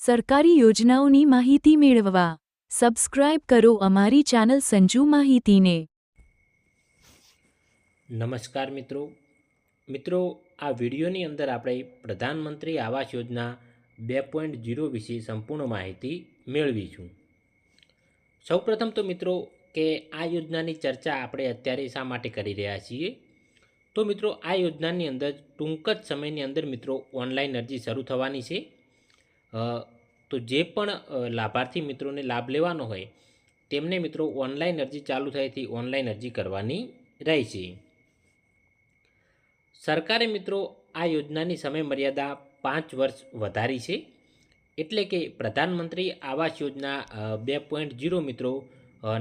સરકારી યોજનાઓની માહિતી મેળવવા સબસ્ક્રાઇબ કરો અમારી ચેનલ સંજુ માહિતીને। નમસ્કાર મિત્રો, આ વિડીયોની અંદર આપણે પ્રધાનમંત્રી આવાસ યોજના 2.0 વિશે સંપૂર્ણ માહિતી મેળવીશું। સૌપ્રથમ તો મિત્રો કે આ યોજનાની ચર્ચા આપણે અત્યારે શા માટે કરી રહ્યા છીએ? તો મિત્રો આ યોજનાની અંદર ટૂંક જ સમયની અંદર મિત્રો ઓનલાઈન અરજી શરૂ થવાની છે। તો જે પણ લાભાર્થી મિત્રોને લાભ લેવાનો હોય તેમને મિત્રો ઓનલાઈન અરજી ચાલુ થયેથી ઓનલાઈન અરજી કરવાની રહેશે। સરકારે મિત્રો આ યોજનાની સમય મર્યાદા 5 વર્ષ વધારી છે, એટલે કે પ્રધાનમંત્રી આવાસ યોજના 2.0 મિત્રો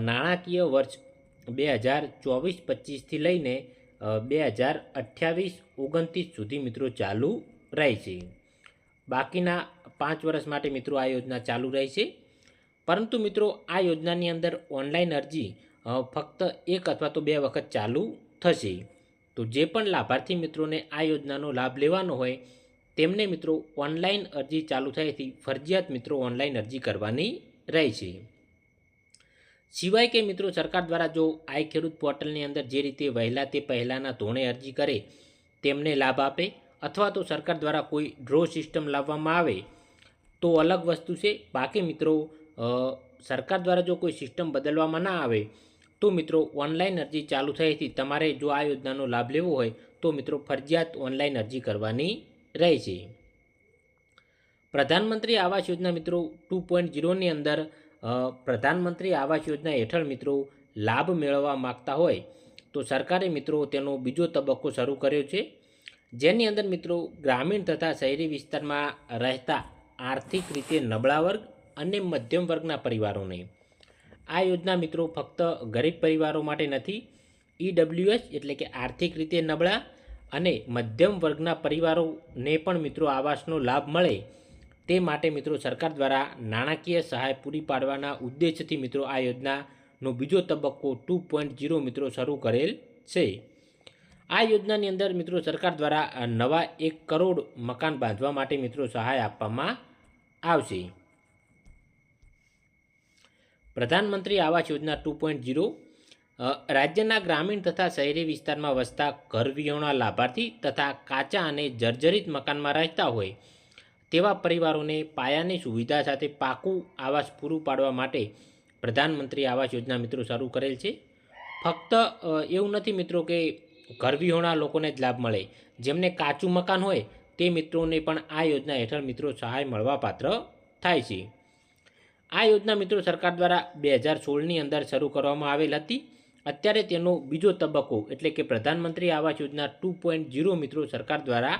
નાણાકીય વર્ષ 2024-25થી લઈને 2028-29 સુધી મિત્રો ચાલુ રહેશે। બાકીના 5 વર્ષ માટે મિત્રો આ યોજના ચાલુ રહેશે, પરંતુ મિત્રો આ યોજનાની અંદર ઓનલાઈન અરજી ફક્ત 1 અથવા તો 2 વખત ચાલુ થશે। તો જે પણ લાભાર્થી મિત્રોને આ યોજનાનો લાભ લેવાનો હોય તેમને મિત્રો ઓનલાઈન અરજી ચાલુ થયેથી ફરજિયાત મિત્રો ઓનલાઈન અરજી કરવાની રહેશે। સિવાય કે મિત્રો સરકાર દ્વારા જો આઈ ખેડૂત પોર્ટલની અંદર જે રીતે વહેલા તે પહેલાંના ધોરણે અરજી કરે તેમને લાભ આપે, અથવા તો સરકાર દ્વારા કોઈ ડ્રો સિસ્ટમ લાવવામાં આવે તો અલગ વસ્તુ છે। બાકી મિત્રો સરકાર દ્વારા જો કોઈ સિસ્ટમ બદલવામાં ના આવે તો મિત્રો ઓનલાઈન અરજી ચાલુ થયેથી તમારે જો આ યોજનાનો લાભ લેવો હોય તો મિત્રો ફરજિયાત ઓનલાઈન અરજી કરવાની રહેશે। પ્રધાનમંત્રી આવાસ યોજના મિત્રો 2.0ની અંદર પ્રધાનમંત્રી આવાસ યોજના હેઠળ મિત્રો લાભ મેળવવા માગતા હોય તો સરકારે મિત્રો તેનો બીજો તબક્કો શરૂ કર્યો છે, જેની અંદર મિત્રો ગ્રામીણ તથા શહેરી વિસ્તારમાં રહેતા આર્થિક રીતે નબળા વર્ગ અને મધ્યમ વર્ગના પરિવારોને આ યોજના મિત્રો ફક્ત ગરીબ પરિવારો માટે નથી, EWS એટલે કે આર્થિક રીતે નબળા અને મધ્યમ વર્ગના પરિવારોને પણ મિત્રો આવાસનો લાભ મળે તે માટે મિત્રો સરકાર દ્વારા નાણાકીય સહાય પૂરી પાડવાના ઉદ્દેશથી મિત્રો આ યોજનાનો બીજો તબક્કો 2.0 મિત્રો શરૂ કરેલ છે। આ યોજનાની અંદર મિત્રો સરકાર દ્વારા નવા 1 કરોડ મકાન બાંધવા માટે મિત્રો સહાય આપવામાં આવશે। પ્રધાનમંત્રી આવાસ યોજના 2.0 રાજ્યના ગ્રામીણ તથા શહેરી વિસ્તારમાં વસતા ઘરવિહોણા લાભાર્થી તથા કાચા અને જર્જરિત મકાનમાં રહેતા હોય તેવા પરિવારોને પાયાની સુવિધા સાથે પાકું આવાસ પૂરું પાડવા માટે પ્રધાનમંત્રી આવાસ યોજના મિત્રો શરૂ કરેલ છે। ફક્ત એવું નથી મિત્રો કે ઘરવિહોણા લોકોને જ લાભ મળે, જેમને કાચું મકાન હોય તે મિત્રોને પણ આ યોજના હેઠળ મિત્રો સહાય મળવાપાત્ર થાય છે। આ યોજના મિત્રો સરકાર દ્વારા 2016ની અંદર શરૂ કરવામાં આવેલ હતી। અત્યારે તેનો બીજો તબક્કો એટલે કે પ્રધાનમંત્રી આવાસ યોજના 2.0 મિત્રો સરકાર દ્વારા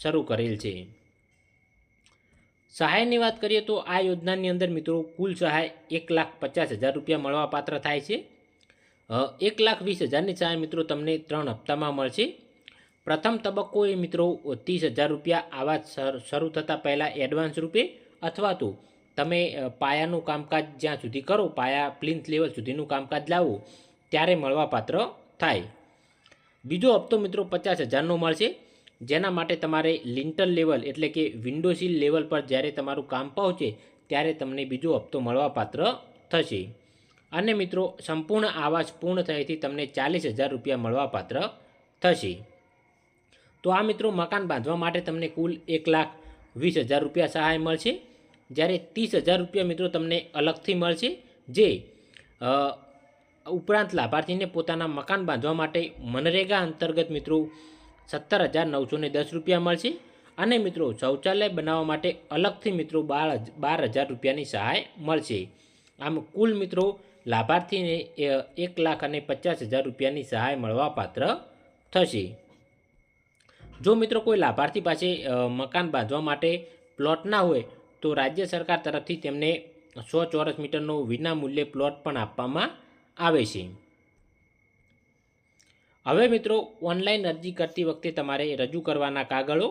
શરૂ કરેલ છે। સહાયની વાત કરીએ તો આ યોજનાની અંદર મિત્રો કુલ સહાય 1,50,000 રૂપિયા મળવાપાત્ર થાય છે। 1,20,000ની સહાય મિત્રો તમને 3 હપ્તામાં મળશે। પ્રથમ તબક્કો એ મિત્રો 30,000 રૂપિયા આવાસ શરૂ થતાં પહેલાં એડવાન્સ રૂપે, અથવા તો તમે પાયાનું કામકાજ જ્યાં સુધી કરો, પાયા પ્લિન્થ લેવલ સુધીનું કામકાજ લાવો ત્યારે મળવાપાત્ર થાય। બીજો હપ્તો મિત્રો 50,000નો મળશે, જેના માટે તમારે લિન્ટલ લેવલ એટલે કે વિન્ડોસીલ લેવલ પર જ્યારે તમારું કામ પહોંચે ત્યારે તમને બીજો હપ્તો મળવાપાત્ર થશે। અને મિત્રો સંપૂર્ણ આવાસ પૂર્ણ થયેથી તમને 40,000 રૂપિયા મળવાપાત્ર થશે। તો આ મિત્રો મકાન બાંધવા માટે તમને કુલ 1,20,000 રૂપિયા સહાય મળશે, જ્યારે 30,000 રૂપિયા મિત્રો તમને અલગથી મળશે, જે ઉપરાંત લાભાર્થીને પોતાના મકાન બાંધવા માટે મનરેગા અંતર્ગત મિત્રો 17,910 રૂપિયા મળશે। અને મિત્રો શૌચાલય બનાવવા માટે અલગથી મિત્રો 12,000 રૂપિયાની સહાય મળશે। આમ કુલ મિત્રો લાભાર્થીને 1,50,000 રૂપિયાની સહાય મળવાપાત્ર થશે। જો મિત્રો કોઈ લાભાર્થી પાસે મકાન બાંધવા માટે પ્લોટ ના હોય તો રાજ્ય સરકાર તરફથી તેમને 100 ચોરસ મીટરનો વિનામૂલ્યે પ્લોટ પણ આપવામાં આવે છે। હવે મિત્રો ઓનલાઈન અરજી કરતી વખતે તમારે રજૂ કરવાના કાગળો,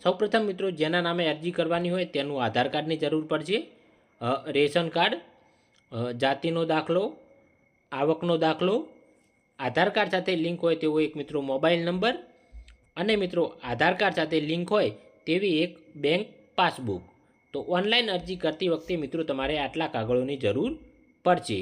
સૌપ્રથમ મિત્રો જેના નામે અરજી કરવાની હોય તેનું આધાર કાર્ડની જરૂર પડશે, રેશન કાર્ડ, જાતિનો દાખલો, આવકનો દાખલો, આધાર કાર્ડ સાથે લિંક હોય તેવો એક મિત્રો મોબાઈલ નંબર, અને મિત્રો આધાર કાર્ડ સાથે લિંક હોય તેવી એક બેંક પાસબુક। તો ઓનલાઈન અરજી કરતી વખતે મિત્રો તમારે આટલા કાગળોની જરૂર પડશે.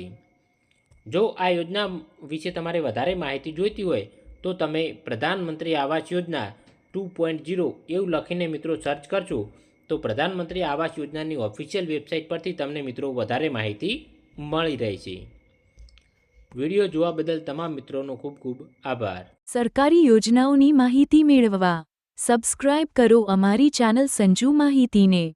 જો આ યોજના વિશે તમારે વધારે માહિતી જોઈતી હોય તો તમે પ્રધાનમંત્રી આવાસ યોજના 2.0 એવું લખીને મિત્રો સર્ચ કરશો તો પ્રધાનમંત્રી આવાસ યોજનાની ઓફિશિયલ વેબસાઇટ પરથી તમને મિત્રો વધારે માહિતી મળી રહેશે. વિડીયો જોવા બદલ તમામ મિત્રોનો ખૂબ ખૂબ આભાર. સરકારી યોજનાઓની માહિતી મેળવવા સબસ્ક્રાઇબ કરો અમારી ચેનલ સંજુ માહિતીને.